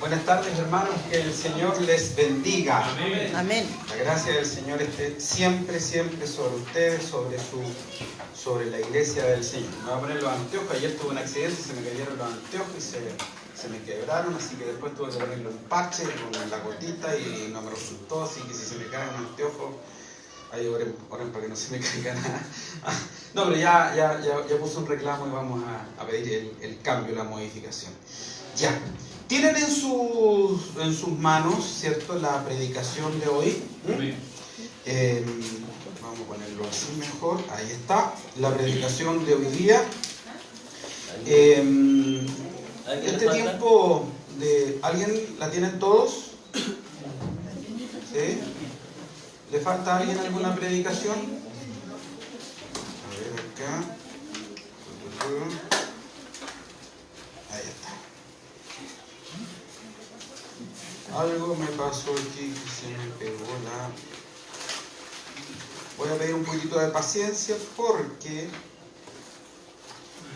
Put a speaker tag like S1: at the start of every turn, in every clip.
S1: Buenas tardes, hermanos, que el Señor les bendiga.
S2: Amén.
S3: Amén.
S1: La gracia del Señor esté siempre, siempre sobre ustedes, sobre la iglesia del Señor. Me voy a poner los anteojos. Ayer tuve un accidente, se me cayeron los anteojos y se me quebraron, así que después tuve que ponerle un parche con la gotita y no me resultó, así que si se me caen los anteojos, ahí oren para que no se me caiga nada. No, pero ya puse un reclamo y vamos a pedir el cambio, la modificación. Ya. Tienen en sus manos, ¿cierto?, la predicación de hoy. Vamos a ponerlo así mejor. Ahí está, la predicación de hoy día. Este tiempo de... ¿Alguien la tienen todos? ¿Sí? ¿Le falta a alguien alguna predicación? A ver acá. Ahí está. Algo me pasó aquí que se me pegó la... Voy a pedir un poquito de paciencia porque...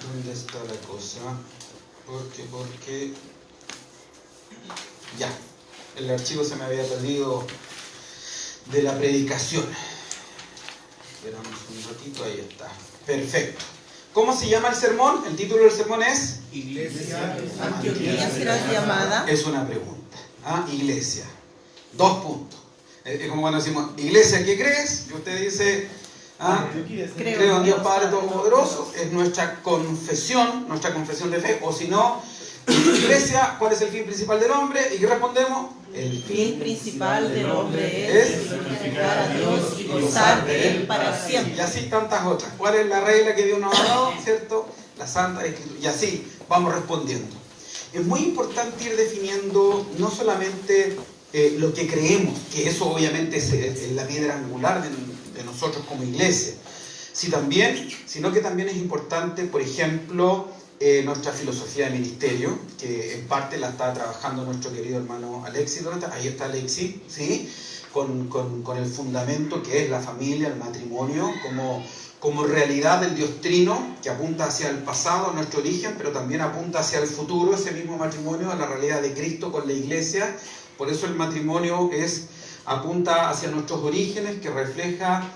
S1: ¿Dónde está la cosa? Porque... Ya. El archivo se me había perdido de la predicación. Esperamos un ratito, ahí está. Perfecto. ¿Cómo se llama el sermón? El título del sermón es...
S2: Iglesia
S3: Antioquía será llamada.
S1: Es una pregunta. Iglesia. 2 puntos. Es como cuando decimos, iglesia, ¿qué crees? Y usted dice, creo en Dios Padre Todopoderoso. Es nuestra confesión de fe. O si no, iglesia, ¿cuál es el fin principal del hombre? ¿Y qué respondemos? El
S3: fin principal del hombre es glorificar a Dios y gozar de Él para siempre.
S1: Y así tantas otras. ¿Cuál es la regla que Dios nos ha dado? ¿Cierto? La Santa Escritura. Y así vamos respondiendo. Es muy importante ir definiendo no solamente lo que creemos, que eso obviamente es la piedra angular de nosotros como iglesia, sino que también es importante, por ejemplo, nuestra filosofía de ministerio, que en parte la está trabajando nuestro querido hermano Alexis. Ahí está Alexis, ¿sí? Con el fundamento que es la familia, el matrimonio, como realidad del Dios Trino, que apunta hacia el pasado, a nuestro origen, pero también apunta hacia el futuro, ese mismo matrimonio, a la realidad de Cristo con la iglesia. Por eso el matrimonio apunta hacia nuestros orígenes, que refleja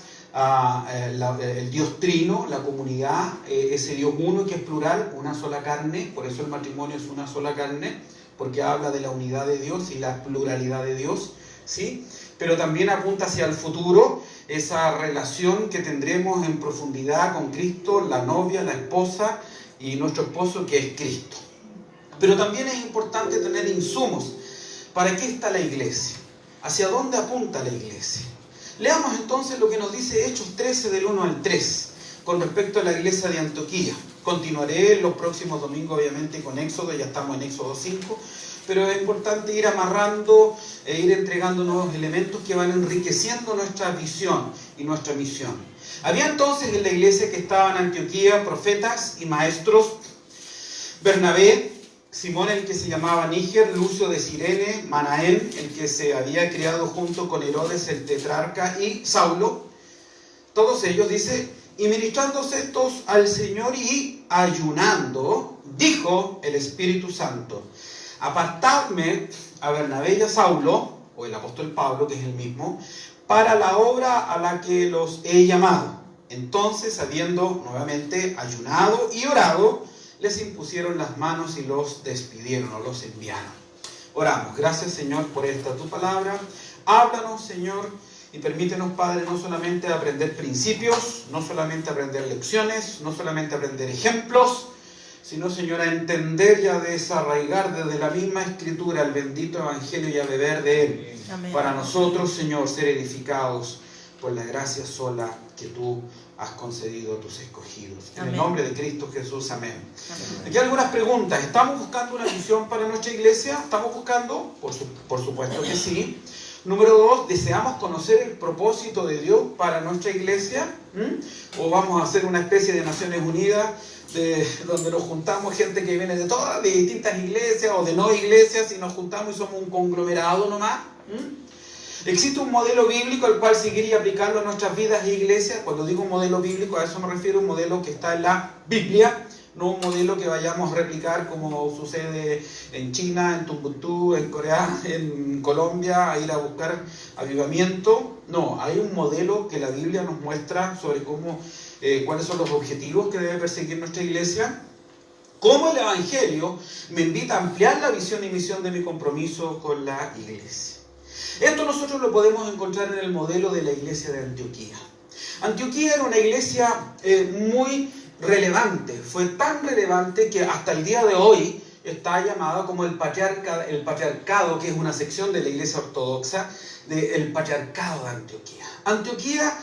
S1: el Dios Trino, la comunidad, ese Dios uno que es plural, una sola carne. Por eso el matrimonio es una sola carne, porque habla de la unidad de Dios y la pluralidad de Dios, ¿sí? Pero también apunta hacia el futuro, esa relación que tendremos en profundidad con Cristo, la novia, la esposa y nuestro esposo, que es Cristo. Pero también es importante tener insumos. ¿Para qué está la iglesia? ¿Hacia dónde apunta la iglesia? Leamos entonces lo que nos dice Hechos 13 del 1 al 3 con respecto a la iglesia de Antioquía. Continuaré los próximos domingos obviamente con Éxodo, ya estamos en Éxodo 5, pero es importante ir amarrando e ir entregando nuevos elementos que van enriqueciendo nuestra visión y nuestra misión. Había entonces en la iglesia que estaba en Antioquía profetas y maestros: Bernabé, Simón el que se llamaba Níger, Lucio de Cirene, Manaén el que se había criado junto con Herodes el tetrarca, y Saulo. Todos ellos, dice, y ministrándose estos al Señor y ayunando, dijo el Espíritu Santo: apartadme a Bernabé y a Saulo, o el apóstol Pablo, que es el mismo, para la obra a la que los he llamado. Entonces, habiendo nuevamente ayunado y orado, les impusieron las manos y los despidieron o los enviaron. Oramos. Gracias, Señor, por esta tu palabra. Háblanos, Señor, y permítenos, Padre, no solamente aprender principios, no solamente aprender lecciones, no solamente aprender ejemplos, sino, Señor, a entender y a desarraigar desde la misma Escritura el bendito Evangelio y a beber de él.
S3: Amén. Para
S1: nosotros, Señor, ser edificados por la gracia sola que tú has concedido a tus escogidos. En el nombre de Cristo Jesús, amén. Aquí algunas preguntas. ¿Estamos buscando una visión para nuestra iglesia? ¿Estamos buscando? Por supuesto que sí. Número 2, ¿deseamos conocer el propósito de Dios para nuestra iglesia? ¿O vamos a hacer una especie de Naciones Unidas donde nos juntamos gente que viene de todas, de distintas iglesias o de no iglesias, y nos juntamos y somos un conglomerado nomás? ¿Existe un modelo bíblico al cual seguir y aplicarlo a nuestras vidas e iglesias? Cuando digo un modelo bíblico, a eso me refiero, un modelo que está en la Biblia, no un modelo que vayamos a replicar como sucede en China, en Tumbuctú, en Corea, en Colombia, a ir a buscar avivamiento. No, hay un modelo que la Biblia nos muestra sobre cómo, cuáles son los objetivos que debe perseguir nuestra iglesia. Cómo el Evangelio me invita a ampliar la visión y misión de mi compromiso con la iglesia. Esto nosotros lo podemos encontrar en el modelo de la iglesia de Antioquía. Antioquía era una iglesia muy relevante, fue tan relevante que hasta el día de hoy está llamada como el patriarcado, que es una sección de la iglesia ortodoxa, del patriarcado de Antioquía. Antioquía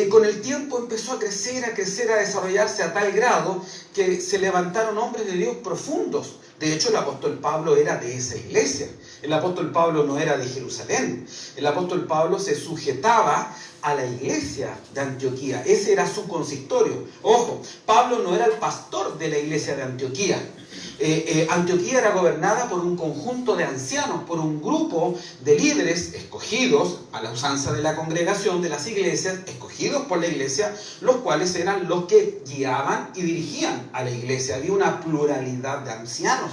S1: con el tiempo empezó a crecer, a desarrollarse a tal grado que se levantaron hombres de Dios profundos. De hecho, el apóstol Pablo era de esa iglesia. El apóstol Pablo no era de Jerusalén. El apóstol Pablo se sujetaba a la iglesia de Antioquía. Ese era su consistorio. Ojo, Pablo no era el pastor de la iglesia de Antioquía. Antioquía era gobernada por un conjunto de ancianos, por un grupo de líderes escogidos a la usanza de la congregación de las iglesias, escogidos por la iglesia, los cuales eran los que guiaban y dirigían a la iglesia. Había una pluralidad de ancianos.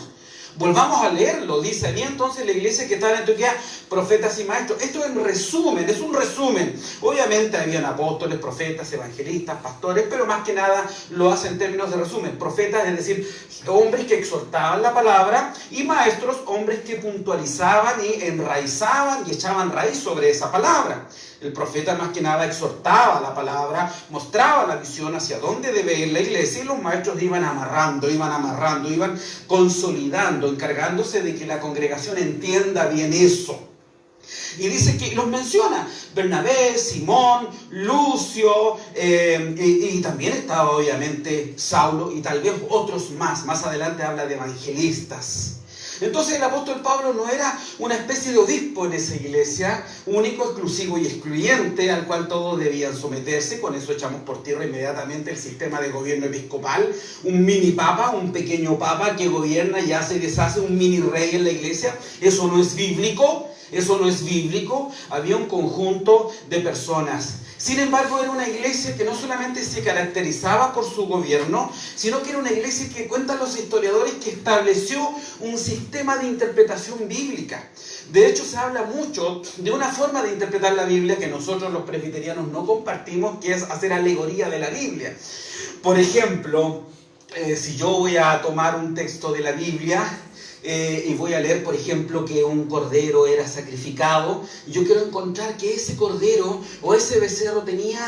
S1: Volvamos a leerlo, dice allí entonces la iglesia que estaba en Antioquía, profetas y maestros. Esto en resumen, es un resumen. Obviamente habían apóstoles, profetas, evangelistas, pastores, pero más que nada lo hace en términos de resumen. Profetas, es decir, hombres que exhortaban la palabra, y maestros, hombres que puntualizaban y enraizaban y echaban raíz sobre esa palabra. El profeta más que nada exhortaba la palabra, mostraba la visión hacia dónde debe ir la iglesia, y los maestros iban amarrando, iban consolidando, encargándose de que la congregación entienda bien eso. Y dice que los menciona Bernabé, Simón, Lucio, y también estaba obviamente Saulo y tal vez otros más. Más adelante habla de evangelistas. Entonces el apóstol Pablo no era una especie de obispo en esa iglesia, único, exclusivo y excluyente, al cual todos debían someterse. Con eso echamos por tierra inmediatamente el sistema de gobierno episcopal. Un mini papa, un pequeño papa que gobierna y hace y deshace, un mini rey en la iglesia. Eso no es bíblico. Eso no es bíblico. Había un conjunto de personas. Sin embargo, era una iglesia que no solamente se caracterizaba por su gobierno, sino que era una iglesia que, cuentan los historiadores, que estableció un sistema de interpretación bíblica. De hecho, se habla mucho de una forma de interpretar la Biblia que nosotros los presbiterianos no compartimos, que es hacer alegoría de la Biblia. Por ejemplo, si yo voy a tomar un texto de la Biblia, y voy a leer, por ejemplo, que un cordero era sacrificado, yo quiero encontrar que ese cordero o ese becerro tenía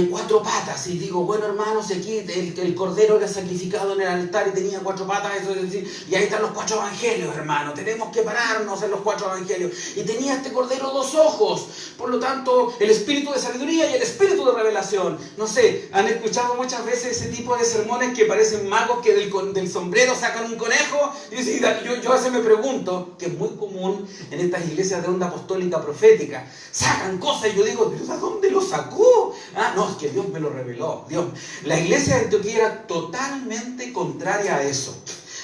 S1: 4 patas, y digo, bueno, hermanos, aquí el cordero era sacrificado en el altar y tenía 4 patas, eso es decir, y ahí están los 4 evangelios, hermano, tenemos que pararnos en los 4 evangelios, y tenía este cordero 2 ojos, por lo tanto, el espíritu de sabiduría y el espíritu de revelación. No sé, han escuchado muchas veces ese tipo de sermones que parecen magos que del sombrero sacan un conejo, y dicen, yo a veces me pregunto, que es muy común en estas iglesias de onda apostólica profética, sacan cosas y yo digo, ¿pero de dónde lo sacó? No, es que Dios me lo reveló. La iglesia de Antioquía era totalmente contraria a eso.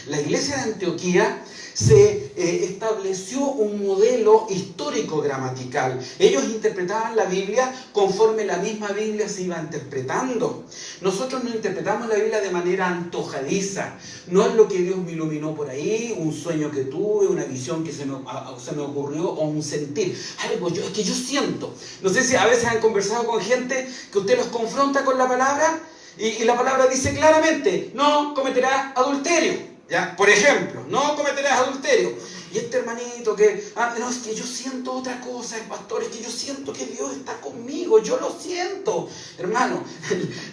S1: La iglesia de Antioquía se estableció un modelo histórico gramatical. Ellos interpretaban la Biblia conforme la misma Biblia se iba interpretando. Nosotros no interpretamos la Biblia de manera antojadiza. No es lo que Dios me iluminó por ahí, un sueño que tuve, una visión que se me ocurrió, o un sentir. Algo es que yo siento. No sé si a veces han conversado con gente que usted los confronta con la palabra y la palabra dice claramente, no cometerás adulterio. ¿Ya? Por ejemplo, no cometerás adulterio. Y este hermanito que, no, es que yo siento otra cosa, pastor, es que yo siento que Dios está conmigo, yo lo siento. Hermano,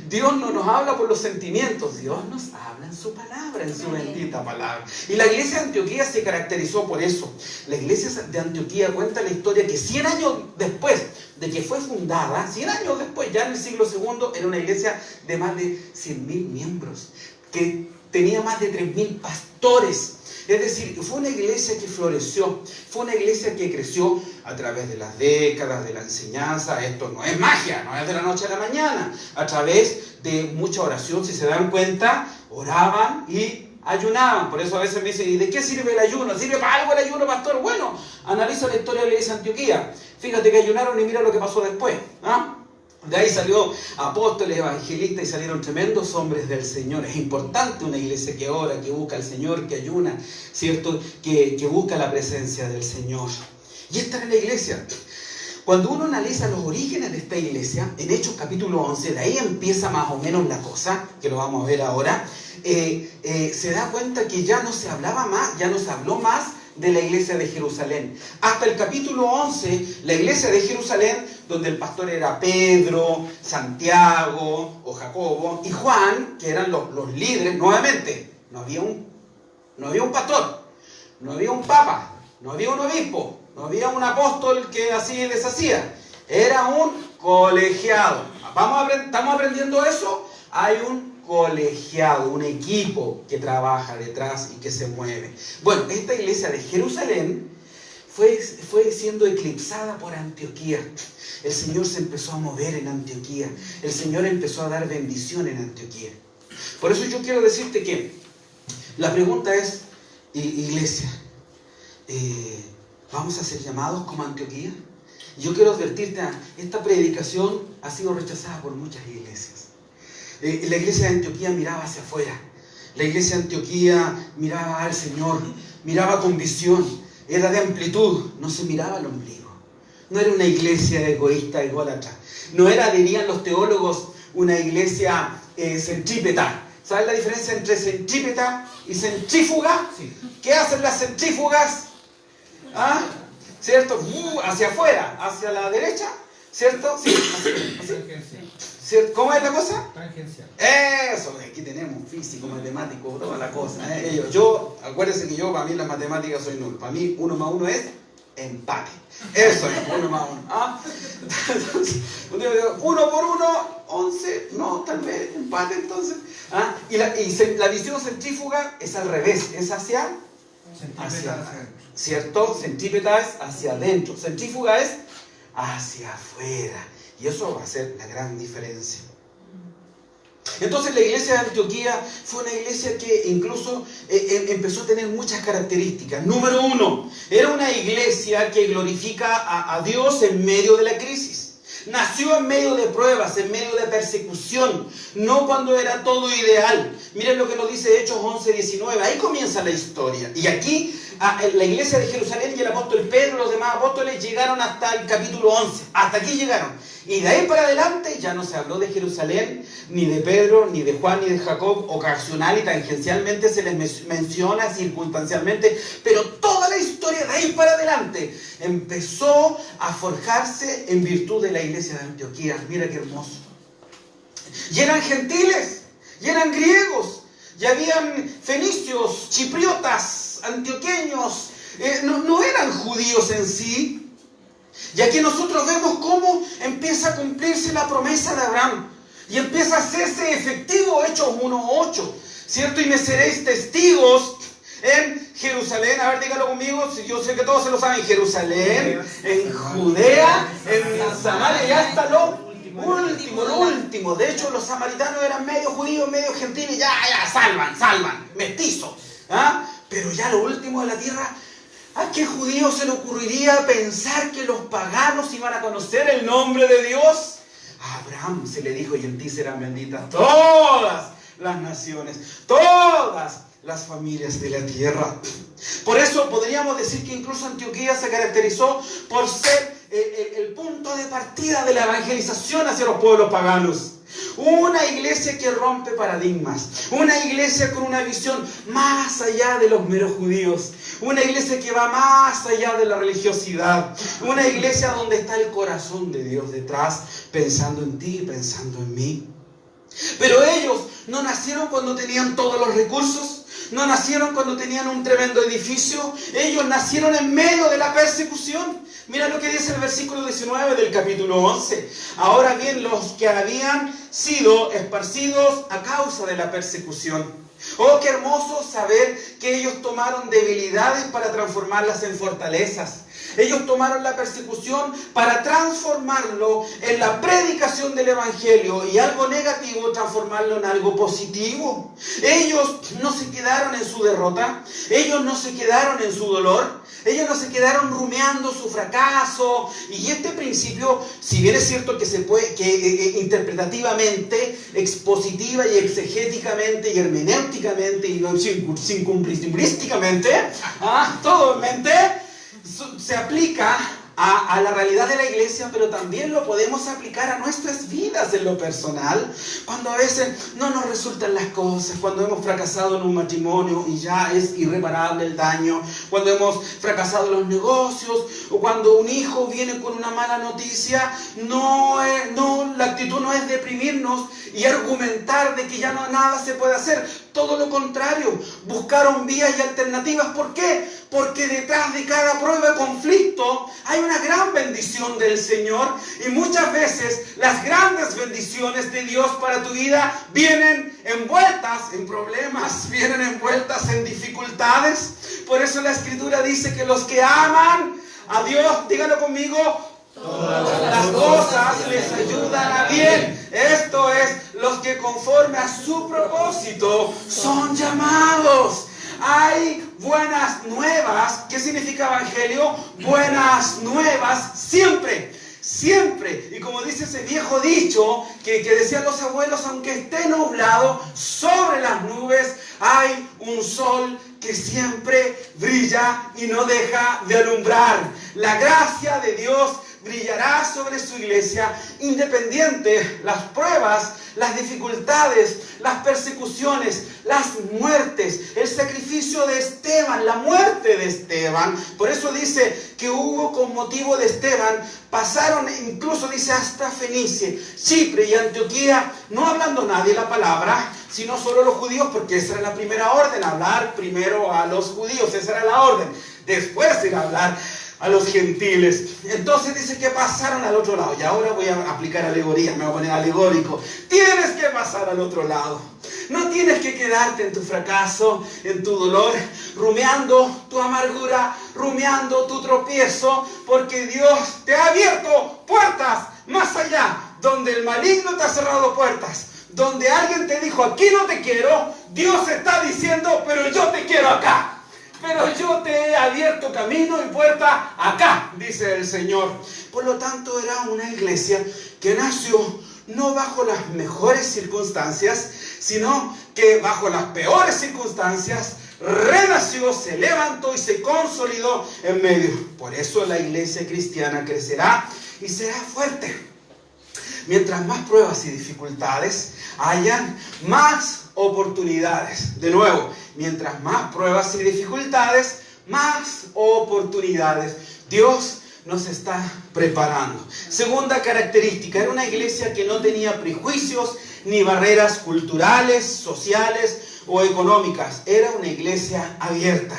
S1: Dios no nos habla por los sentimientos, Dios nos habla en su palabra, en su bendita palabra. Y la iglesia de Antioquía se caracterizó por eso. La iglesia de Antioquía cuenta la historia que 100 años después de que fue fundada, 100 años después, ya en el siglo II, era una iglesia de más de 100.000 miembros, que tenía más de 3.000 pastores. Es decir, fue una iglesia que floreció, fue una iglesia que creció a través de las décadas, de la enseñanza. Esto no es magia, no es de la noche a la mañana. A través de mucha oración, si se dan cuenta, oraban y ayunaban. Por eso a veces me dicen, ¿y de qué sirve el ayuno? ¿Sirve para algo el ayuno, pastor? Bueno, analiza la historia de la iglesia de Antioquía. Fíjate que ayunaron y mira lo que pasó después. De ahí salió apóstoles, evangelistas y salieron tremendos hombres del Señor. Es importante una iglesia que ora, que busca al Señor, que ayuna, ¿cierto? Que busca la presencia del Señor. Y esta era la iglesia. Cuando uno analiza los orígenes de esta iglesia, en Hechos capítulo 11, de ahí empieza más o menos la cosa, que lo vamos a ver ahora, se da cuenta que ya no se hablaba más, ya no se habló más de la iglesia de Jerusalén. Hasta el capítulo 11, la iglesia de Jerusalén, donde el pastor era Pedro, Santiago o Jacobo y Juan, que eran los líderes, nuevamente, no había un pastor, no había un papa, no había un obispo, no había un apóstol que así deshacía. Era un colegiado. ¿Estamos aprendiendo eso? Hay un colegiado, un equipo que trabaja detrás y que se mueve. Bueno, esta iglesia de Jerusalén fue siendo eclipsada por Antioquía. El Señor se empezó a mover en Antioquía. El Señor empezó a dar bendición en Antioquía. Por eso yo quiero decirte que la pregunta es, iglesia, ¿vamos a ser llamados como Antioquía? Yo quiero advertirte, esta predicación ha sido rechazada por muchas iglesias. La iglesia de Antioquía miraba hacia afuera. La iglesia de Antioquía miraba al Señor, miraba con visión, era de amplitud, no se miraba al ombligo. No era una iglesia egoísta, ególatra. No era, dirían los teólogos, una iglesia centrípeta. ¿Sabes la diferencia entre centrípeta y centrífuga? Sí. ¿Qué hacen las centrífugas? ¿Ah? ¿Cierto? Hacia afuera, hacia la derecha, ¿cierto? Sí, ¿cierto? ¿Cómo es la cosa?
S2: Tangencial.
S1: Eso, aquí tenemos físico, matemático, toda la cosa. Acuérdense que para mí las matemáticas soy nulo. Para mí 1 más 1 es empate. Eso es 1 más 1. ¿Ah? Entonces, 1 por 1, 11, no, tal vez empate entonces. ¿Ah? Y la visión centrífuga es al revés, es hacia ¿cierto? Centrípeta es hacia adentro, centrífuga es hacia afuera. Y eso va a ser la gran diferencia. Entonces la iglesia de Antioquía fue una iglesia que incluso empezó a tener muchas características. Número 1, era una iglesia que glorifica a Dios en medio de la crisis. Nació en medio de pruebas, en medio de persecución, no cuando era todo ideal. Miren lo que nos dice Hechos 11:19, ahí comienza la historia. Y aquí la iglesia de Jerusalén y el apóstol Pedro y los demás apóstoles llegaron hasta el capítulo 11, hasta aquí llegaron. Y de ahí para adelante ya no se habló de Jerusalén, ni de Pedro, ni de Juan, ni de Jacob. Ocasional y tangencialmente se les menciona, circunstancialmente, pero toda la historia de ahí para adelante empezó a forjarse en virtud de la iglesia de Antioquía. Mira qué hermoso. Y eran gentiles, y eran griegos, y habían fenicios, chipriotas, antioqueños, no eran judíos en sí. Y aquí nosotros vemos cómo empieza a cumplirse la promesa de Abraham. Y empieza a hacerse efectivo Hechos 1:8. ¿Cierto? Y me seréis testigos en Jerusalén. A ver, dígalo conmigo. Yo sé que todos se lo saben. Jerusalén, en Judea, en Samaria. Ya está lo último. De hecho, los samaritanos eran medio judíos, medio gentiles. Ya, salvan. Mestizos. ¿Ah? Pero ya lo último de la tierra. ¿A qué judío se le ocurriría pensar que los paganos iban a conocer el nombre de Dios? A Abraham se le dijo, y en ti serán benditas todas las naciones, todas las familias de la tierra. Por eso podríamos decir que incluso Antioquía se caracterizó por ser el punto de partida de la evangelización hacia los pueblos paganos. Una iglesia que rompe paradigmas, una iglesia con una visión más allá de los meros judíos, una iglesia que va más allá de la religiosidad, una iglesia donde está el corazón de Dios detrás, pensando en ti y pensando en mí. Pero ellos no nacieron cuando tenían todos los recursos, no nacieron cuando tenían un tremendo edificio, ellos nacieron en medio de la persecución. Mira lo que dice el versículo 19 del capítulo 11. Ahora bien, los que habían sido esparcidos a causa de la persecución. Oh, qué hermoso saber que ellos tomaron debilidades para transformarlas en fortalezas. Ellos tomaron la persecución para transformarlo en la predicación del Evangelio y algo negativo transformarlo en algo positivo. Ellos no se quedaron en su derrota, ellos no se quedaron en su dolor, ellos no se quedaron rumiando su fracaso. Y este principio, si bien es cierto que se puede, interpretativamente, expositiva y exegéticamente y hermenéuticamente y circunbrísticamente, todo en mente, se aplica a la realidad de la iglesia, pero también lo podemos aplicar a nuestras vidas en lo personal. Cuando a veces no nos resultan las cosas, cuando hemos fracasado en un matrimonio y ya es irreparable el daño, cuando hemos fracasado en los negocios, o cuando un hijo viene con una mala noticia, la actitud no es deprimirnos y argumentar de que ya nada se puede hacer. Todo lo contrario, buscaron vías y alternativas. ¿Por qué? Porque detrás de cada prueba y conflicto hay una gran bendición del Señor, y muchas veces las grandes bendiciones de Dios para tu vida vienen envueltas en problemas, vienen envueltas en dificultades. Por eso la Escritura dice que los que aman a Dios, díganlo conmigo, todas las cosas les ayudan a bien. Esto es, los que conforme a su propósito son llamados. Hay buenas nuevas. ¿Qué significa evangelio? Buenas nuevas siempre. Siempre. Y como dice ese viejo dicho que decían los abuelos, aunque esté nublado, sobre las nubes hay un sol que siempre brilla y no deja de alumbrar. La gracia de Dios brillará sobre su iglesia, independiente las pruebas, las dificultades, las persecuciones, las muertes, el sacrificio de Esteban, la muerte de Esteban. Por eso dice que hubo, con motivo de Esteban, pasaron, incluso dice, hasta Fenicia, Chipre y Antioquía, no hablando nadie la palabra, sino solo los judíos, porque esa era la primera orden, hablar primero a los judíos, esa era la orden. Después era hablar a los gentiles. Entonces dice que pasaron al otro lado. Y ahora voy a aplicar alegoría, me voy a poner alegórico. Tienes que pasar al otro lado. No tienes que quedarte en tu fracaso, en tu dolor, rumiando tu amargura, rumiando tu tropiezo, porque Dios te ha abierto puertas más allá, donde el maligno te ha cerrado puertas. Donde alguien te dijo, aquí no te quiero, Dios está diciendo, pero yo te quiero acá. Pero yo te he abierto camino y puerta acá, dice el Señor. Por lo tanto, era una iglesia que nació no bajo las mejores circunstancias, sino que bajo las peores circunstancias renació, se levantó y se consolidó en medio. Por eso la iglesia cristiana crecerá y será fuerte. Mientras más pruebas y dificultades hayan, más oportunidades. De nuevo, mientras más pruebas y dificultades, más oportunidades. Dios nos está preparando. Segunda característica, era una iglesia que no tenía prejuicios ni barreras culturales, sociales o económicas. Era una iglesia abierta.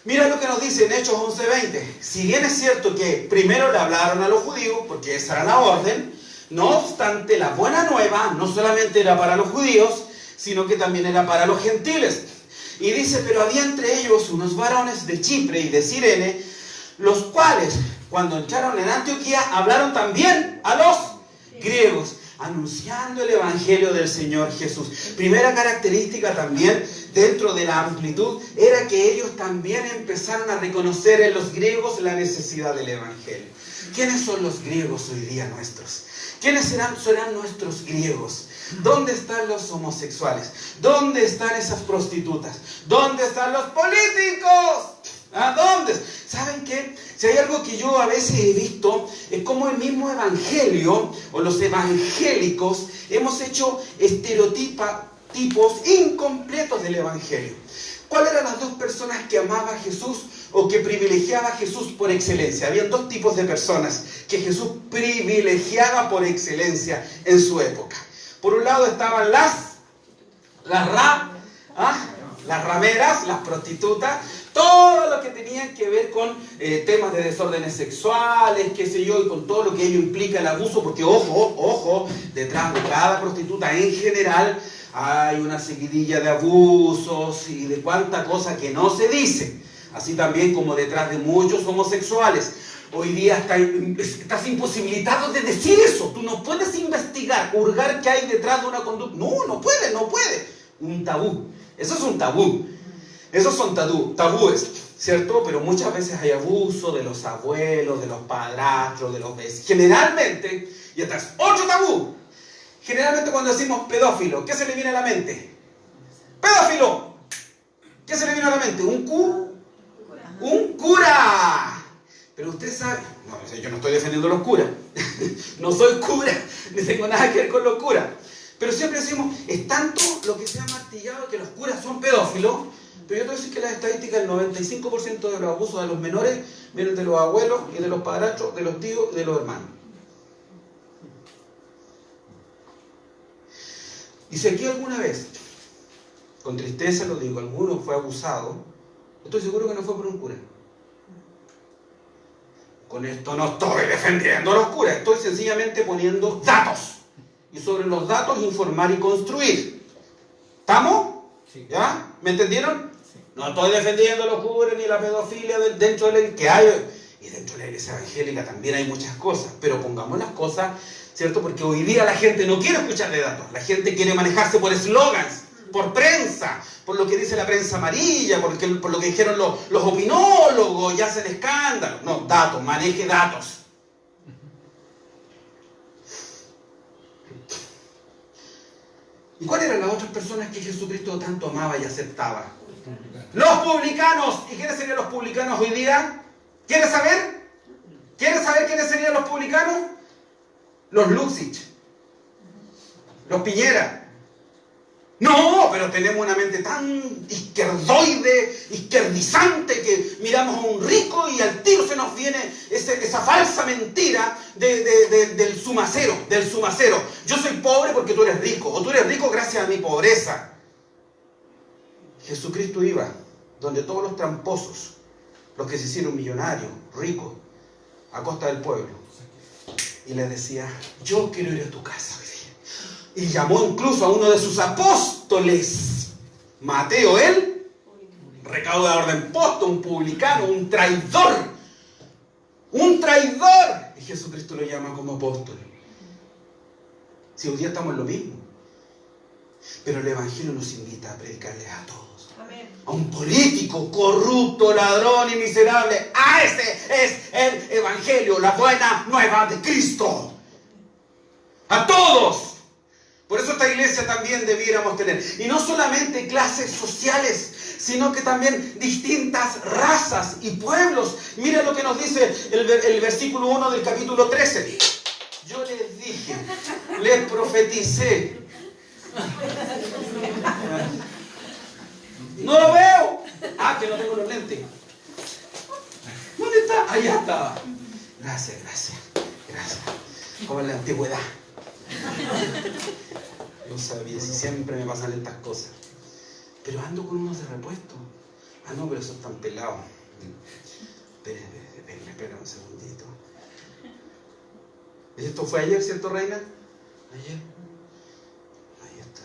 S1: Mira lo que nos dice en Hechos 11:20. Si bien es cierto que primero le hablaron a los judíos, porque esa era la orden, no obstante, la buena nueva no solamente era para los judíos, sino que también era para los gentiles. Y dice, pero había entre ellos unos varones de Chipre y de Cirene, los cuales, cuando entraron en Antioquía, hablaron también a los griegos, anunciando el evangelio del Señor Jesús. Primera característica también, dentro de la amplitud, era que ellos también empezaron a reconocer en los griegos la necesidad del evangelio. ¿Quiénes son los griegos hoy día nuestros? ¿Quiénes serán nuestros griegos? ¿Dónde están los homosexuales? ¿Dónde están esas prostitutas? ¿Dónde están los políticos? ¿A dónde? ¿Saben qué? Si hay algo que yo a veces he visto, es como el mismo evangelio, o los evangélicos, hemos hecho tipos incompletos del evangelio. ¿Cuáles eran las dos personas que amaba a Jesús o que privilegiaba a Jesús por excelencia? Habían dos tipos de personas que Jesús privilegiaba por excelencia en su época. Por un lado estaban las rameras, las prostitutas, todo lo que tenían que ver con temas de desórdenes sexuales, qué sé yo, y con todo lo que ello implica el abuso, porque ojo, detrás de cada prostituta en general hay una seguidilla de abusos y de cuánta cosa que no se dice. Así también como detrás de muchos homosexuales. Hoy día estás imposibilitado de decir eso. Tú no puedes investigar, hurgar qué hay detrás de una conducta. No puede. Un tabú. Eso es un tabú. Esos son tabúes, ¿cierto? Pero muchas veces hay abuso de los abuelos, de los padrastros, de los vecinos. Generalmente, y este es otro tabú. Generalmente cuando decimos pedófilo, ¿qué se le viene a la mente? ¡Pedófilo! ¿Qué se le viene a la mente? Un cura. Pero usted sabe, no, yo no estoy defendiendo a los curas. No soy cura, ni tengo nada que ver con los curas. Pero siempre decimos, es tanto lo que se ha martillado que los curas son pedófilos. Pero yo te voy a decir que las estadísticas, el 95% de los abusos de los menores vienen de los abuelos y de los padrastros, de los tíos y de los hermanos. Y si aquí alguna vez, con tristeza lo digo, alguno fue abusado, estoy seguro que no fue por un cura. Con esto no estoy defendiendo a los curas, estoy sencillamente poniendo datos. Y sobre los datos informar y construir. ¿Estamos? Sí. ¿Ya? ¿Me entendieron? Sí. No estoy defendiendo a los curas ni la pedofilia dentro de la iglesia, que hay. Y dentro de la iglesia evangélica también hay muchas cosas. Pero pongamos las cosas, ¿cierto? Porque hoy día la gente no quiere escuchar de datos. La gente quiere manejarse por eslogans, por prensa, por lo que dice la prensa amarilla, por lo que dijeron los opinólogos y hacen escándalo. No, datos, maneje datos. ¿Y cuáles eran las otras personas que Jesucristo tanto amaba y aceptaba? Los publicanos. ¿Y quiénes serían los publicanos hoy día? ¿Quieres saber? ¿Quieres saber quiénes serían los publicanos? Los Luxich, los Piñera. No, pero tenemos una mente tan izquierdoide, izquierdizante, que miramos a un rico y al tiro se nos viene esa falsa mentira del sumacero, Yo soy pobre porque tú eres rico, o tú eres rico gracias a mi pobreza. Jesucristo iba donde todos los tramposos, los que se hicieron millonarios, ricos, a costa del pueblo, y les decía, yo quiero ir a tu casa. Y llamó incluso a uno de sus apóstoles, Mateo, el recaudador de impuestos, un publicano, un traidor. Y Jesucristo lo llama como apóstol. Si hoy día estamos en lo mismo. Pero el Evangelio nos invita a predicarle a todos. Amén. A un político corrupto, ladrón y miserable. ¡Ah, ese es el Evangelio, la buena nueva de Cristo! ¡A todos! Por eso esta iglesia también debiéramos tener. Y no solamente clases sociales, sino que también distintas razas y pueblos. Mira lo que nos dice el versículo 1 del capítulo 13. Yo les dije, les profeticé. No lo veo. Ah, que no tengo los lentes. ¿Dónde está? Allá estaba. Gracias. Como en la antigüedad. Yo sabía, si siempre me pasan estas cosas. Pero ando con unos de repuesto. Ah, no, pero esos están pelados. Espera un segundito. ¿Esto fue ayer, cierto, Reina? Ayer. Ahí está.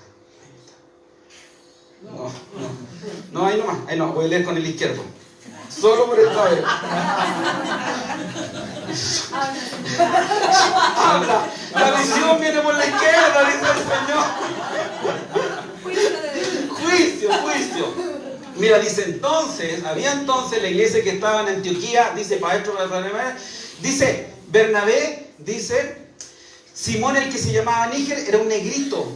S1: No, ahí nomás. Ahí no, voy a leer con el izquierdo. Solo por esta vez. Habla. La visión viene por la izquierda, dice el Señor. Juicio. Mira, dice había entonces la iglesia que estaba en Antioquía, dice dice Bernabé, dice Simón, el que se llamaba Níger, era un negrito.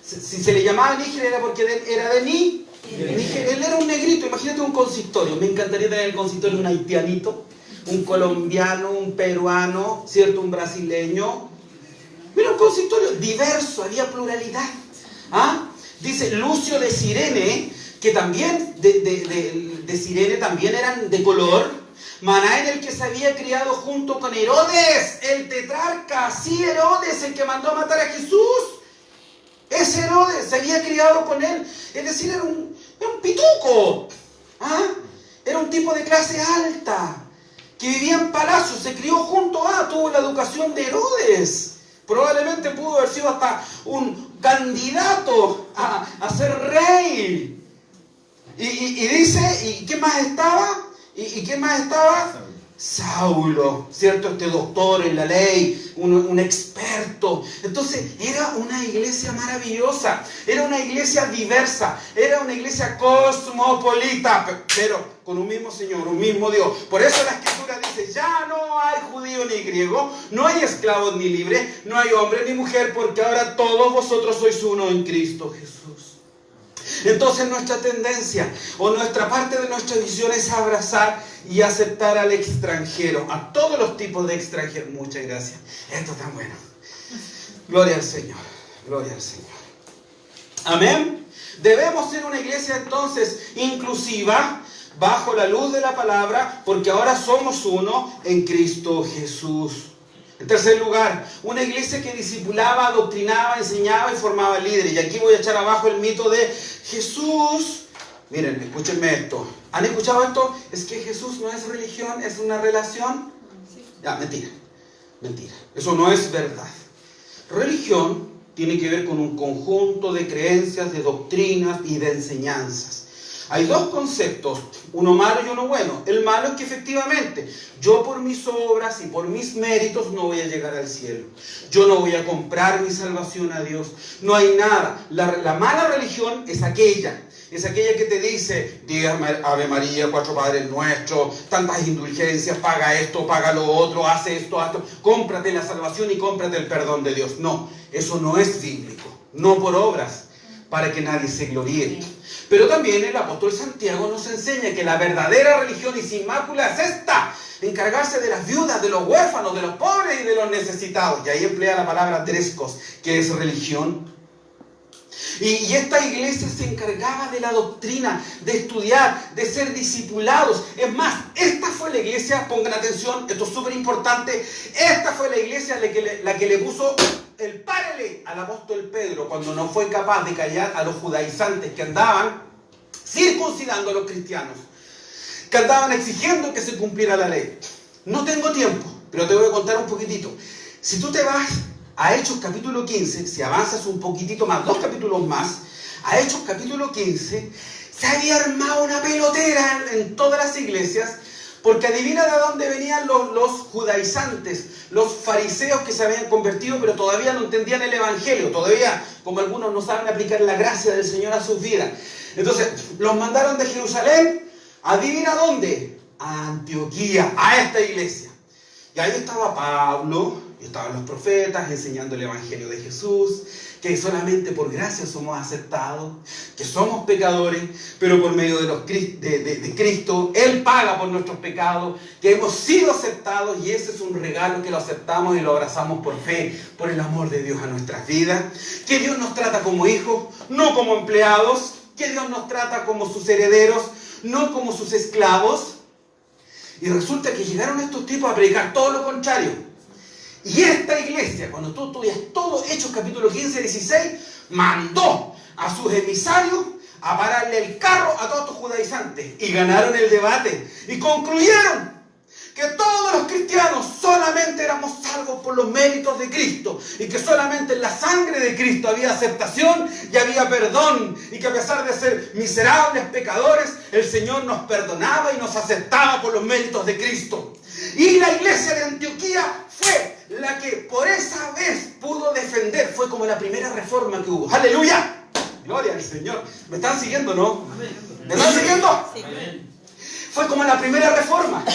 S1: Si se le llamaba Níger era porque era de Níger. Él era un negrito. Imagínate un consistorio. Me encantaría tener el consistorio un haitianito, un colombiano, un peruano, ¿cierto? Un brasileño. Mira, un consistorio diverso, había pluralidad. ¿Ah? Dice Lucio de Cirene, que también de Cirene también eran de color. Manaén, el que se había criado junto con Herodes, el tetrarca. Sí, Herodes, el que mandó a matar a Jesús. Ese Herodes se había criado con él. Es decir, era un pituco. ¿Ah? Era un tipo de clase alta, que vivía en palacios, se crió junto a, tuvo la educación de Herodes. Probablemente pudo haber sido hasta un candidato a ser rey. Y dice, ¿y qué más estaba? ¿Y qué más estaba? Saulo, ¿cierto? Este doctor en la ley, un experto. Entonces era una iglesia maravillosa, era una iglesia diversa, era una iglesia cosmopolita, pero con un mismo Señor, un mismo Dios. Por eso la Escritura dice, ya no hay judío ni griego, no hay esclavos ni libres, no hay hombre ni mujer, porque ahora todos vosotros sois uno en Cristo Jesús. Entonces nuestra tendencia o nuestra parte de nuestra visión es abrazar y aceptar al extranjero, a todos los tipos de extranjeros. Muchas gracias. Esto está bueno. Gloria al Señor. Gloria al Señor. Amén. Debemos ser una iglesia entonces inclusiva, bajo la luz de la palabra, porque ahora somos uno en Cristo Jesús. En tercer lugar, una iglesia que discipulaba, adoctrinaba, enseñaba y formaba líderes. Y aquí voy a echar abajo el mito de Jesús. Miren, escúchenme esto. ¿Han escuchado esto? Es que Jesús no es religión, es una relación. Ya, mentira. Mentira. Eso no es verdad. Religión tiene que ver con un conjunto de creencias, de doctrinas y de enseñanzas. Hay dos conceptos, uno malo y uno bueno. El malo es que efectivamente yo por mis obras y por mis méritos no voy a llegar al cielo. Yo no voy a comprar mi salvación a Dios. No hay nada. La mala religión es aquella que te dice, diga Ave María, 4 Padres Nuestros, tantas indulgencias, paga esto, paga lo otro, hace esto, cómprate la salvación y cómprate el perdón de Dios. No, eso no es bíblico. No por obras, para que nadie se gloríe. Pero también el apóstol Santiago nos enseña que la verdadera religión y sin mácula es esta: encargarse de las viudas, de los huérfanos, de los pobres y de los necesitados. Y ahí emplea la palabra trescos, que es religión. Y esta iglesia se encargaba de la doctrina, de estudiar, de ser discipulados. Es más, esta fue la iglesia, pongan atención, esto es súper importante, esta fue la iglesia la que le puso el párele al apóstol Pedro cuando no fue capaz de callar a los judaizantes que andaban circuncidando a los cristianos, que andaban exigiendo que se cumpliera la ley. No tengo tiempo, pero te voy a contar un poquitito. Si tú te vas a Hechos capítulo 15, si avanzas un poquitito más, 2 capítulos más, a Hechos capítulo 15, se había armado una pelotera en todas las iglesias, porque adivina de dónde venían los judaizantes, los fariseos que se habían convertido, pero todavía no entendían el evangelio, todavía, como algunos no saben aplicar la gracia del Señor a sus vidas. Entonces, los mandaron de Jerusalén, adivina dónde, a Antioquía, a esta iglesia. Y ahí estaba Pablo, y estaban los profetas enseñando el evangelio de Jesús, que solamente por gracia somos aceptados, que somos pecadores, pero por medio de Cristo, Él paga por nuestros pecados, que hemos sido aceptados, y ese es un regalo que lo aceptamos y lo abrazamos por fe, por el amor de Dios a nuestras vidas, que Dios nos trata como hijos, no como empleados, que Dios nos trata como sus herederos, no como sus esclavos. Y resulta que llegaron estos tipos a predicar todo lo contrario. Y esta iglesia, cuando tú estudias todo Hechos capítulo 15, 16, mandó a sus emisarios a pararle el carro a todos estos judaizantes. Y ganaron el debate. Y concluyeron que todos los cristianos solamente éramos salvos por los méritos de Cristo. Y que solamente en la sangre de Cristo había aceptación y había perdón. Y que a pesar de ser miserables pecadores, el Señor nos perdonaba y nos aceptaba por los méritos de Cristo. Y la iglesia de Antioquía fue la que por esa vez pudo defender. Fue como la primera reforma que hubo. ¡Aleluya! Gloria al Señor. ¿Me están siguiendo, no? ¿Me están siguiendo? Sí. Fue como la primera reforma.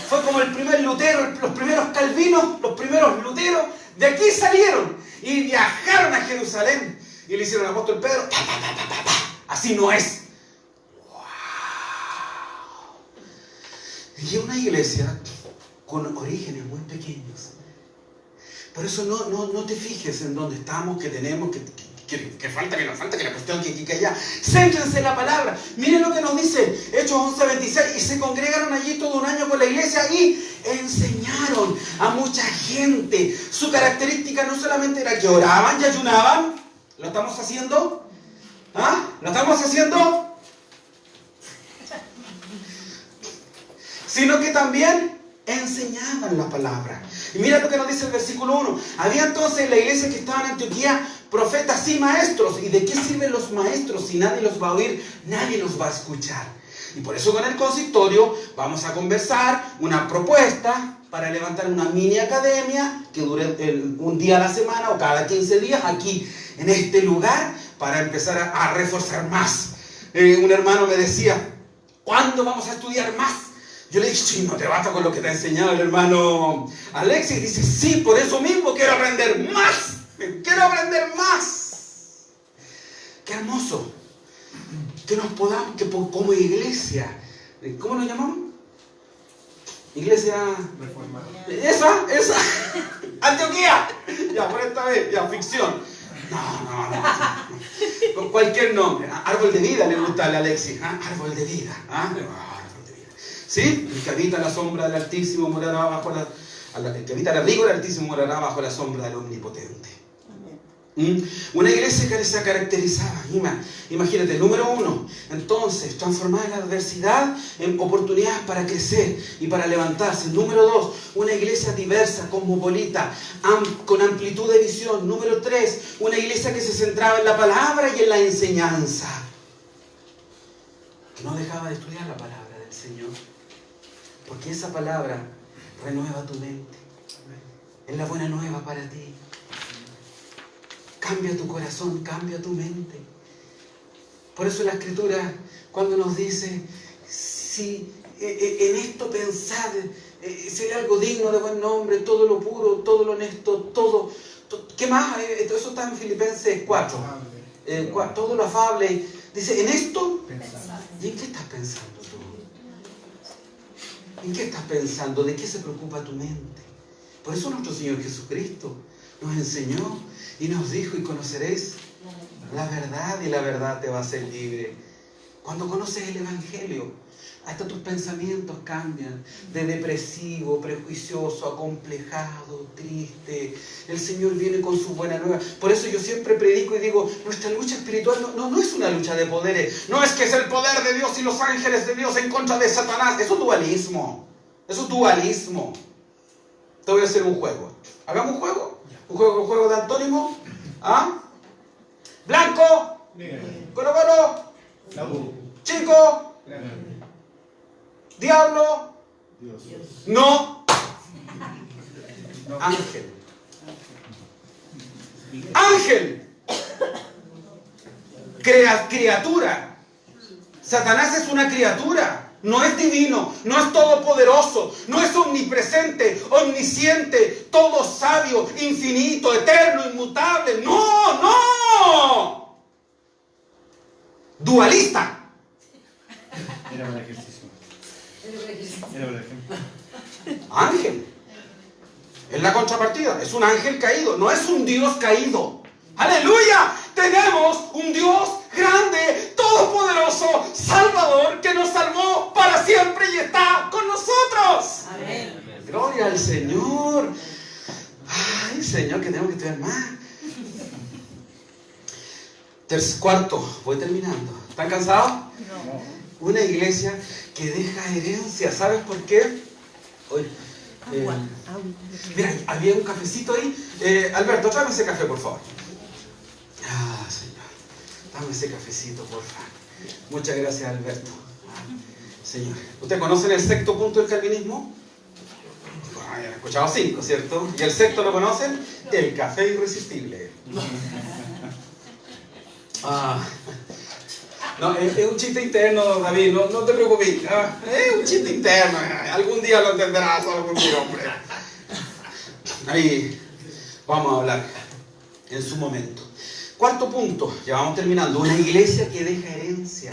S1: Fue como el primer Lutero, los primeros Calvinos, los primeros Luteros. De aquí salieron y viajaron a Jerusalén. Y le hicieron al apóstol Pedro. Así no es. ¡Wow! Y una iglesia con orígenes muy pequeños. Por eso no te fijes en dónde estamos, que tenemos, que falta, que nos falta, que la cuestión que allá. Céntrense en la palabra. Miren lo que nos dice Hechos 11:26. Y se congregaron allí todo un año con la iglesia y enseñaron a mucha gente. Su característica no solamente era que oraban y ayunaban. ¿Lo estamos haciendo? ¿Ah? ¿Lo estamos haciendo? Sino que también enseñaban la palabra. Y mira lo que nos dice el versículo 1. Había entonces en la iglesia que estaba en Antioquía profetas y maestros. ¿Y de qué sirven los maestros si nadie los va a oír? Nadie los va a escuchar. Y por eso con el consistorio vamos a conversar una propuesta para levantar una mini academia que dure un día a la semana o cada 15 días aquí en este lugar para empezar a reforzar más. Un hermano me decía, ¿cuándo vamos a estudiar más? Yo le dije, sí, no te basta con lo que te ha enseñado el hermano Alexis. Dice, sí, por eso mismo quiero aprender más. Quiero aprender más. Qué hermoso. Que nos podamos, que como iglesia, ¿cómo nos llamamos? Iglesia reformada. Esa. Antioquía. Ya, por esta vez, ya, ficción. No. Con cualquier nombre. Árbol de vida le gusta al Alexis. Árbol de vida. Árbol de vida. ¿Sí? El que habita la sombra del Altísimo morará bajo el que habita el abrigo del Altísimo morará bajo la sombra del Omnipotente. Una iglesia que se caracterizaba, imagínate, número 1, entonces, transformar la adversidad en oportunidades para crecer y para levantarse. Número 2, una iglesia diversa, cosmopolita, con amplitud de visión. Número 3, una iglesia que se centraba en la palabra y en la enseñanza, que no dejaba de estudiar la palabra del Señor, porque esa palabra renueva tu mente, es la buena nueva para ti. Cambia tu corazón, cambia tu mente. Por eso la Escritura, cuando nos dice, si en esto pensad, sería algo digno de buen nombre, todo lo puro, todo lo honesto, todo ¿qué más? Eso está en Filipenses 4. Todo lo afable. Dice, en esto, ¿y en qué estás pensando tú? ¿En qué estás pensando? ¿De qué se preocupa tu mente? Por eso nuestro Señor Jesucristo nos enseñó y nos dijo, y conoceréis la verdad, y la verdad te va a hacer libre. Cuando conoces el Evangelio, hasta tus pensamientos cambian de depresivo, prejuicioso, acomplejado, triste. El Señor viene con su buena nueva. Por eso yo siempre predico y digo, nuestra lucha espiritual no es una lucha de poderes. No es que es el poder de Dios y los ángeles de Dios en contra de Satanás. Eso es dualismo. Eso es dualismo. Te voy a hacer un juego. ¿Hagamos un juego? Un juego de antónimo. Blanco. Colo. Chico. Diablo.
S2: Dios.
S1: No. Ángel. Criatura. Satanás es una criatura. No es divino, no es todopoderoso, no es omnipresente, omnisciente, todo sabio, infinito, eterno, inmutable. ¡No! Dualista.
S2: Era para el ejercicio. Era para el ejemplo.
S1: Ángel. Es la contrapartida. Es un ángel caído, no es un Dios caído. ¡Aleluya! Tenemos un Dios grande, todopoderoso, salvador, que nos salvó para siempre y está con nosotros.
S3: Amén.
S1: Gloria al Señor. Ay, Señor, que tenemos que estudiar más. Cuarto, voy terminando. ¿Están cansados?
S3: No.
S1: Una iglesia que deja herencia. ¿Sabes por qué? Hoy, mira, había un cafecito ahí. Alberto, tráeme ese café, por favor. Señor, dame ese cafecito, por favor. Muchas gracias, Alberto. Señor, ¿ustedes conocen el sexto punto del calvinismo? Ya han escuchado 5, ¿cierto? ¿Y el sexto lo conocen? El café irresistible. No, es un chiste interno, David, no te preocupes. Es un chiste interno. Algún día lo entenderás, algún día, hombre. Ahí vamos a hablar en su momento. Cuarto punto, ya vamos terminando. Una iglesia que deja herencia.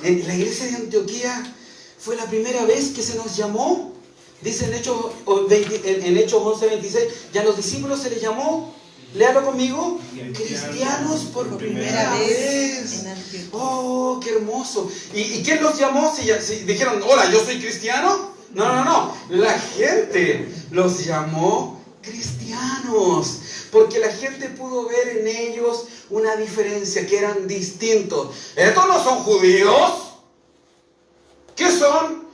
S1: En la iglesia de Antioquía fue la primera vez que se nos llamó, dice en Hechos 11:26, ya a los discípulos se les llamó, léalo conmigo, cristianos por primera vez. Oh, qué hermoso. ¿Y quién los llamó? Si dijeron, hola, yo soy cristiano. No. La gente los llamó cristianos. Porque la gente pudo ver en ellos una diferencia, que eran distintos. ¿Estos no son judíos? ¿Qué son?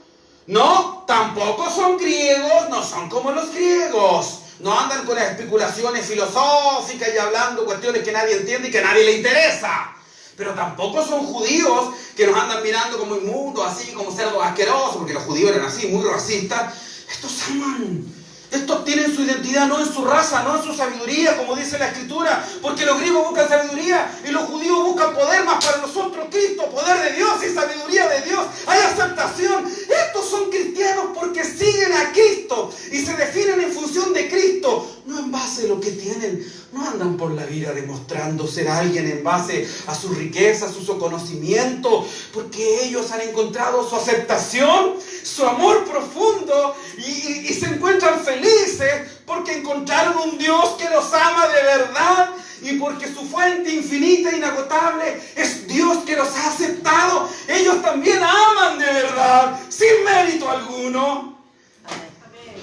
S1: No, tampoco son griegos, no son como los griegos. No andan con las especulaciones filosóficas y hablando cuestiones que nadie entiende y que a nadie le interesa. Pero tampoco son judíos que nos andan mirando como inmundos, así como cerdos asquerosos, porque los judíos eran así, muy racistas. Estos aman. Estos tienen su identidad no en su raza, no en su sabiduría, como dice la Escritura, porque los griegos buscan sabiduría y los judíos buscan poder, más para nosotros Cristo, poder de Dios y sabiduría de Dios. Hay aceptación. Estos son cristianos porque siguen a Cristo y se definen en función de Cristo, no en base a lo que tienen. No andan por la vida demostrando ser alguien en base a su riqueza, a su conocimiento, porque ellos han encontrado su aceptación, su amor profundo y se encuentran felices porque encontraron un Dios que los ama de verdad y porque su fuente infinita e inagotable es Dios que los ha aceptado. Ellos también aman de verdad, sin mérito alguno.
S3: Amén.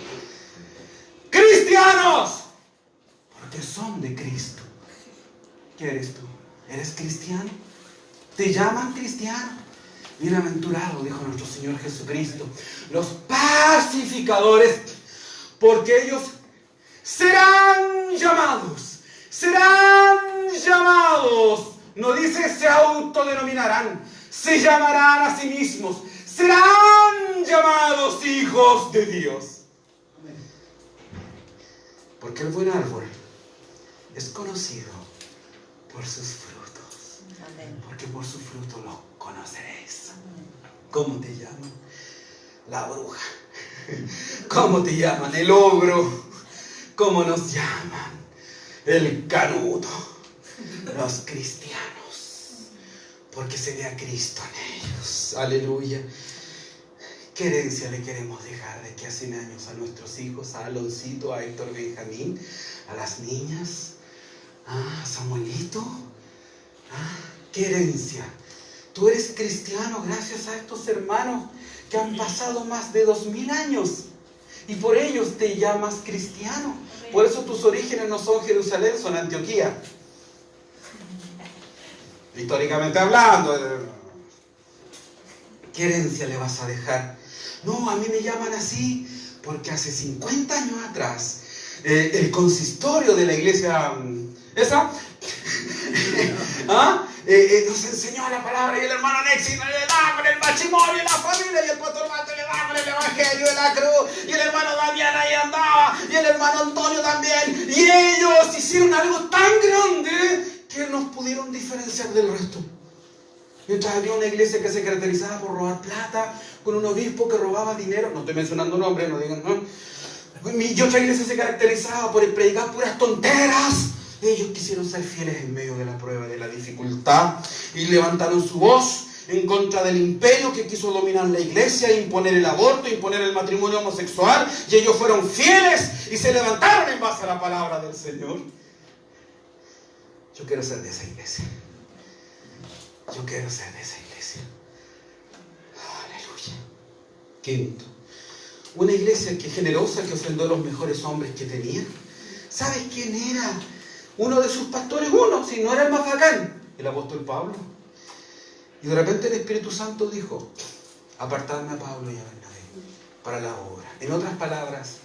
S1: Cristianos, porque son de Cristo. ¿Qué eres tú? ¿Eres cristiano? ¿Te llaman cristiano? Bienaventurado, dijo nuestro Señor Jesucristo, los pacificadores, porque ellos serán llamados. No dice se autodenominarán, se llamarán a sí mismos, serán llamados hijos de Dios. Porque el buen árbol es conocido por sus frutos.
S3: Amén.
S1: Porque por su fruto los conoceréis. ¿Cómo te llaman? La bruja. ¿Cómo te llaman? El ogro. ¿Cómo nos llaman? El canuto. Los cristianos. Porque se ve a Cristo en ellos. Aleluya. ¿Qué herencia le queremos dejar de aquí a 100 años a nuestros hijos? A Aloncito, a Héctor Benjamín, a las niñas, a Samuelito. ¿Qué herencia? Tú eres cristiano gracias a estos hermanos que han pasado más de 2000 años y por ellos te llamas cristiano. Por eso tus orígenes no son Jerusalén, son Antioquía. Históricamente hablando. ¿Qué herencia le vas a dejar? No, a mí me llaman así porque hace 50 años atrás el consistorio de la iglesia esa nos enseñó la palabra y el hermano Nexi le da con el matrimonio y la familia y el pastor Mate le da con el evangelio de la cruz y el hermano Damián ahí andaba y el hermano Antonio también y ellos hicieron algo tan grande que nos pudieron diferenciar del resto. Mientras había una iglesia que se caracterizaba por robar plata, con un obispo que robaba dinero, no estoy mencionando nombres, no digan, ¿no? Y otra iglesia se caracterizaba por predicar puras tonteras. Ellos quisieron ser fieles en medio de la prueba, de la dificultad, y levantaron su voz en contra del imperio que quiso dominar la iglesia, imponer el aborto, imponer el matrimonio homosexual, y ellos fueron fieles y se levantaron en base a la palabra del Señor. Yo quiero ser de esa iglesia. Yo quiero ser de esa iglesia. Aleluya. Quinto, una iglesia que generosa, que ofrendó a los mejores hombres que tenía. ¿Sabes quién era? Uno de sus pastores, si no era el más bacán, el apóstol Pablo. Y de repente el Espíritu Santo dijo, apartadme a Pablo y a Bernabé para la obra. En otras palabras,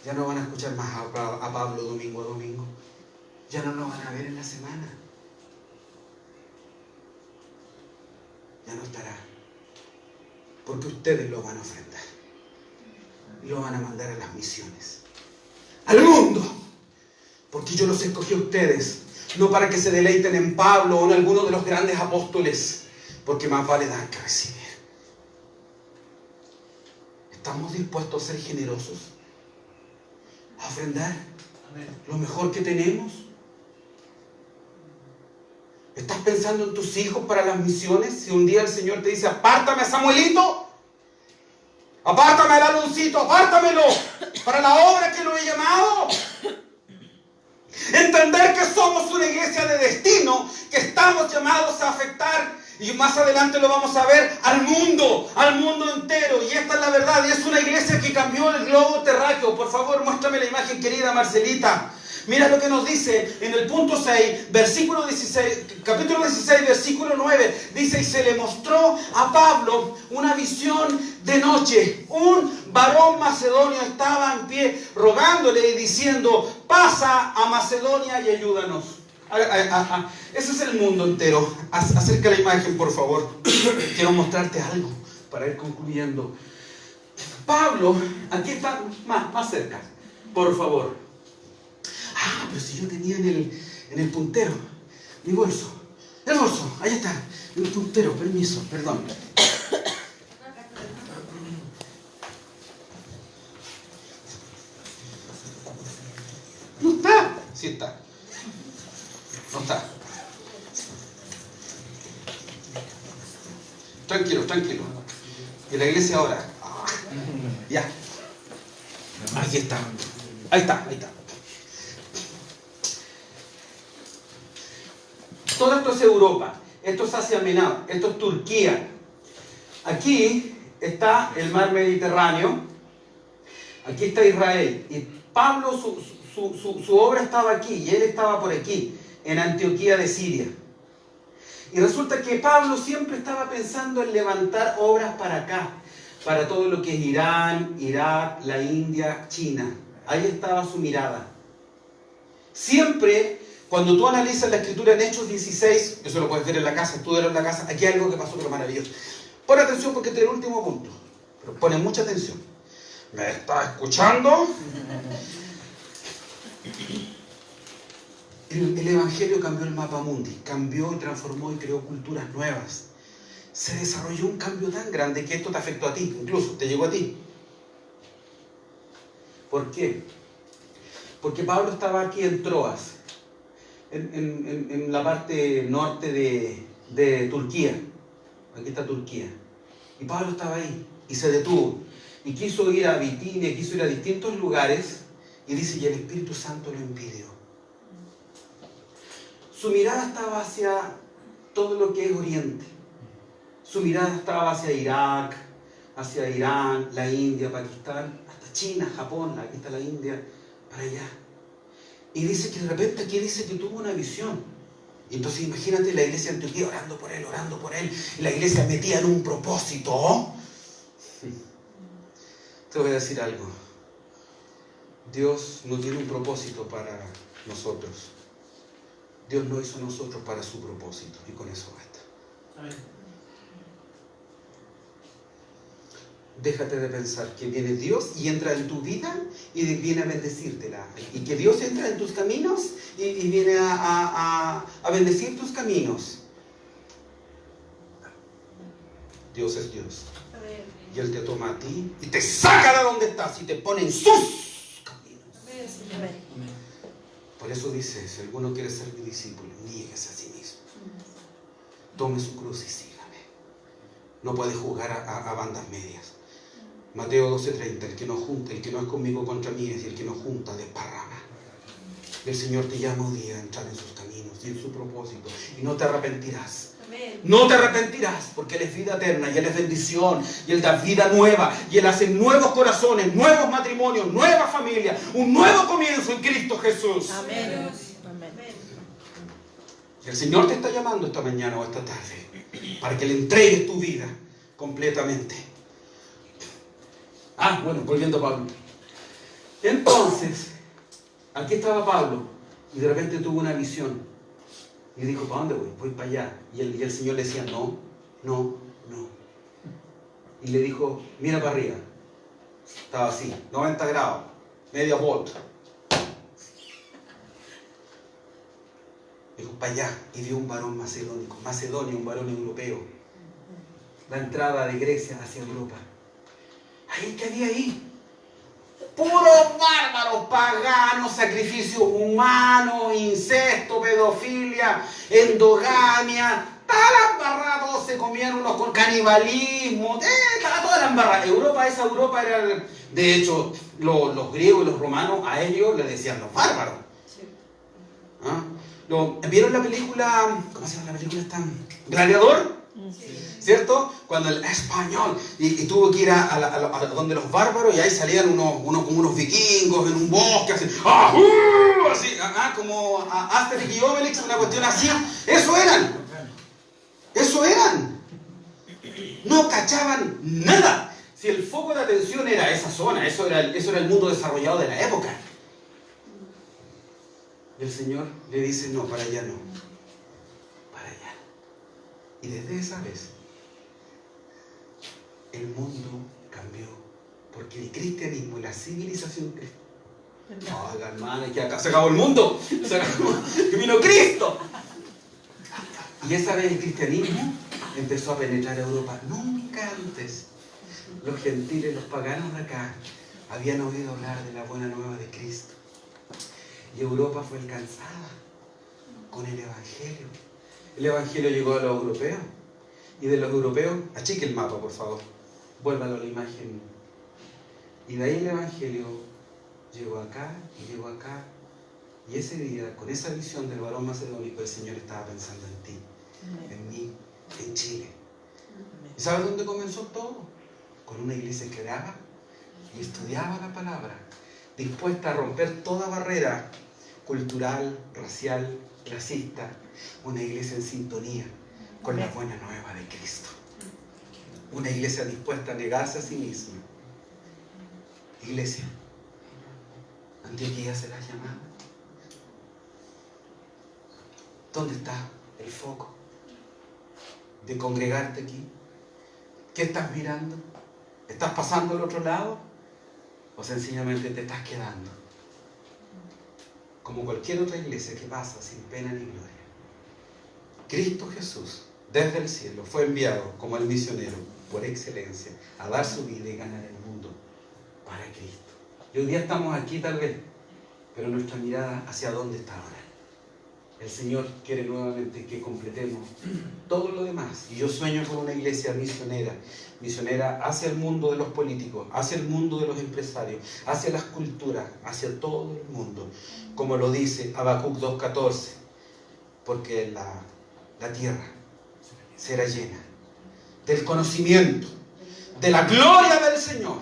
S1: ya no van a escuchar más a Pablo domingo a domingo. Ya no lo van a ver en la semana. Ya no estará. Porque ustedes lo van a ofrendar. Y lo van a mandar a las misiones. ¡Al mundo! Porque yo los escogí a ustedes. No para que se deleiten en Pablo o en alguno de los grandes apóstoles. Porque más vale dar que recibir. ¿Estamos dispuestos a ser generosos? ¿A ofrendar lo mejor que tenemos? ¿Estás pensando en tus hijos para las misiones? Si un día el Señor te dice, apártame a Samuelito, apártame al Aloncito, apártamelo para la obra que lo he llamado. Entender que somos una iglesia de destino, que estamos llamados a afectar, y más adelante lo vamos a ver, al mundo entero. Y esta es la verdad, y es una iglesia que cambió el globo terráqueo. Por favor, muéstrame la imagen, querida Marcelita. Mira lo que nos dice en el punto 6, versículo 16, capítulo 16, versículo 9. Dice, y se le mostró a Pablo una visión de noche. Un varón macedonio estaba en pie rogándole y diciendo, pasa a Macedonia y ayúdanos. Ese es el mundo entero. Acerca la imagen, por favor. Quiero mostrarte algo para ir concluyendo. Pablo, aquí está más cerca, por favor. Pero si yo tenía en el puntero, mi bolso. El bolso, ahí está, en el puntero, permiso, perdón. ¿No está? Sí está. No está. Tranquilo. Y la iglesia ahora. Ya. Ahí está. Ahí está. Todo esto es Europa. Esto es Asia Menor. Esto es Turquía. Aquí está el mar Mediterráneo. Aquí está Israel. Y Pablo, su obra estaba aquí. Y él estaba por aquí, en Antioquía de Siria. Y resulta que Pablo siempre estaba pensando en levantar obras para acá. Para todo lo que es Irán, Irak, la India, China. Ahí estaba su mirada. Siempre, cuando tú analizas la escritura en Hechos 16, eso lo puedes ver en la casa, estudiarlo en la casa, aquí hay algo que pasó pero maravilloso. Pon atención porque este es el último punto. Pero pone mucha atención. ¿Me está escuchando? El Evangelio cambió el mapa mundi, cambió y transformó y creó culturas nuevas. Se desarrolló un cambio tan grande que esto te afectó a ti, incluso te llegó a ti. ¿Por qué? Porque Pablo estaba aquí en Troas, en la parte norte de Turquía. Aquí está Turquía. Y Pablo estaba ahí y se detuvo. Y quiso ir a Bitinia, quiso ir a distintos lugares. Y dice, y el Espíritu Santo lo impidió. Su mirada estaba hacia todo lo que es Oriente. Su mirada estaba hacia Irak, hacia Irán, la India, Pakistán, hasta China, Japón, aquí está la India, para allá. Y dice que de repente aquí dice que tuvo una visión. Y entonces imagínate la iglesia de Antioquía orando por él, y la iglesia metida en un propósito. Te voy a decir algo. Dios no tiene un propósito para nosotros. Dios no hizo a nosotros para su propósito. Y con eso basta. Amén. Déjate de pensar que viene Dios y entra en tu vida y viene a bendecírtela. Y que Dios entra en tus caminos y viene a bendecir tus caminos. Dios es Dios. Y Él te toma a ti y te saca de donde estás y te pone en sus caminos. Por eso dice, si alguno quiere ser mi discípulo, niéguese a sí mismo. Tome su cruz y sígame. No puede jugar a bandas medias. Mateo 12:30, el que no es conmigo contra mí es, y el que no junta desparrama. El Señor te llama hoy día a entrar en sus caminos y en su propósito. Y no te arrepentirás. Amén. No te arrepentirás, porque Él es vida eterna y Él es bendición. Y Él da vida nueva. Y Él hace nuevos corazones, nuevos matrimonios, nueva familia. Un nuevo comienzo en Cristo Jesús. Amén. Y el Señor te está llamando esta mañana o esta tarde para que le entregues tu vida completamente. Bueno, volviendo a Pablo. Entonces, aquí estaba Pablo y de repente tuvo una visión. Y dijo, ¿para dónde voy? Voy para allá. Y el Señor le decía, no. Y le dijo, mira para arriba. Estaba así, 90 grados, media volt. Dijo, para allá. Y vio un varón macedonio, un varón europeo. La entrada de Grecia hacia Europa. ¿Qué había ahí? Puros bárbaros, paganos, sacrificio humano, incesto, pedofilia, endogamia. Estaba embarrada, todos se comían unos con canibalismo. Estaba toda la embarrada. Esa Europa era... De hecho, los griegos y los romanos a ellos les decían los bárbaros. ¿Vieron la película? ¿Cómo se llama la película esta? ¿Gladiador? ¿Cierto? Cuando el español y tuvo que ir a donde los bárbaros y ahí salían como unos vikingos en un bosque así, como Asterix y Obelix, una cuestión así. Eso eran. No cachaban nada. Si el foco de atención era esa zona, eso era el mundo desarrollado de la época. Y el Señor le dice, no, para allá no. Para allá. Y desde esa vez, el mundo cambió. Porque el cristianismo y la civilización cristiana... Oiga, hermano, que acá se acabó el mundo. Que vino Cristo. Y esa vez el cristianismo empezó a penetrar a Europa. Nunca antes los gentiles, los paganos de acá, habían oído hablar de la buena nueva de Cristo. Y Europa fue alcanzada con el Evangelio. El Evangelio llegó a los europeos. Y de los europeos, achique el mapa, por favor. Vuélvalo a la imagen. Y de ahí el Evangelio llegó acá y llegó acá. Y ese día, con esa visión del varón macedónico, el Señor estaba pensando en ti, en mí, en Chile. ¿Y sabes dónde comenzó todo? Con una iglesia que oraba y estudiaba la palabra, dispuesta a romper toda barrera cultural, racial, clasista. Una iglesia en sintonía con la buena nueva de Cristo. Una iglesia dispuesta a negarse a sí misma. Iglesia, Antioquía será llamada. ¿Dónde está el foco de congregarte aquí? ¿Qué estás mirando? ¿Estás pasando al otro lado? ¿O sencillamente te estás quedando? Como cualquier otra iglesia que pasa sin pena ni gloria. Cristo Jesús, desde el cielo, fue enviado como el misionero por excelencia a dar su vida y ganar el mundo para Cristo. Y hoy día estamos aquí tal vez, pero nuestra mirada hacia dónde está ahora. El Señor quiere nuevamente que completemos todo lo demás. Y yo sueño con una iglesia misionera hacia el mundo de los políticos, hacia el mundo de los empresarios, hacia las culturas, hacia todo el mundo. Como lo dice Habacuc 2:14, porque la tierra será llena del conocimiento, de la gloria del Señor,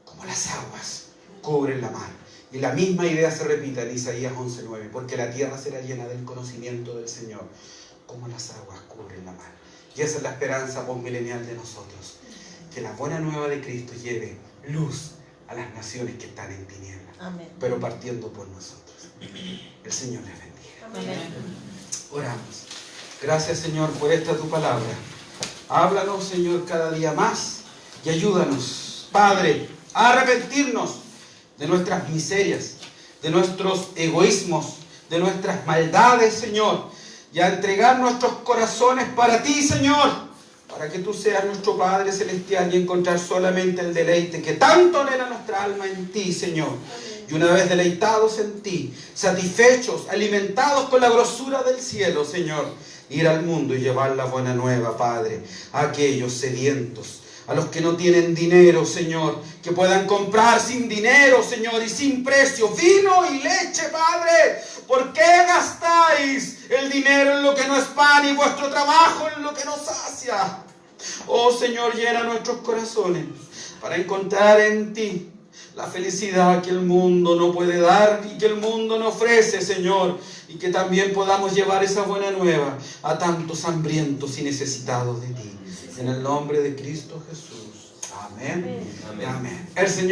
S1: como las aguas cubren la mar. Y la misma idea se repite en Isaías 11:9, porque la tierra será llena del conocimiento del Señor, como las aguas cubren la mar. Y esa es la esperanza postmilenial de nosotros, que la buena nueva de Cristo lleve luz a las naciones que están en tinieblas. Amén. Pero partiendo por nosotros. El Señor les bendiga. Amén. Oramos. Gracias, Señor, por esta tu palabra. Háblanos, Señor, cada día más y ayúdanos, Padre, a arrepentirnos de nuestras miserias, de nuestros egoísmos, de nuestras maldades, Señor, y a entregar nuestros corazones para ti, Señor, para que tú seas nuestro Padre Celestial y encontrar solamente el deleite que tanto anhela nuestra alma en ti, Señor. Y una vez deleitados en ti, satisfechos, alimentados con la grosura del cielo, Señor, ir al mundo y llevar la buena nueva, Padre, a aquellos sedientos, a los que no tienen dinero, Señor, que puedan comprar sin dinero, Señor, y sin precio, vino y leche, Padre. ¿Por qué gastáis el dinero en lo que no es pan y vuestro trabajo en lo que no sacia? Oh, Señor, llena nuestros corazones para encontrar en ti la felicidad que el mundo no puede dar y que el mundo no ofrece, Señor, y que también podamos llevar esa buena nueva a tantos hambrientos y necesitados de ti. En el nombre de Cristo Jesús. Amén. Amén. Amén. El Señor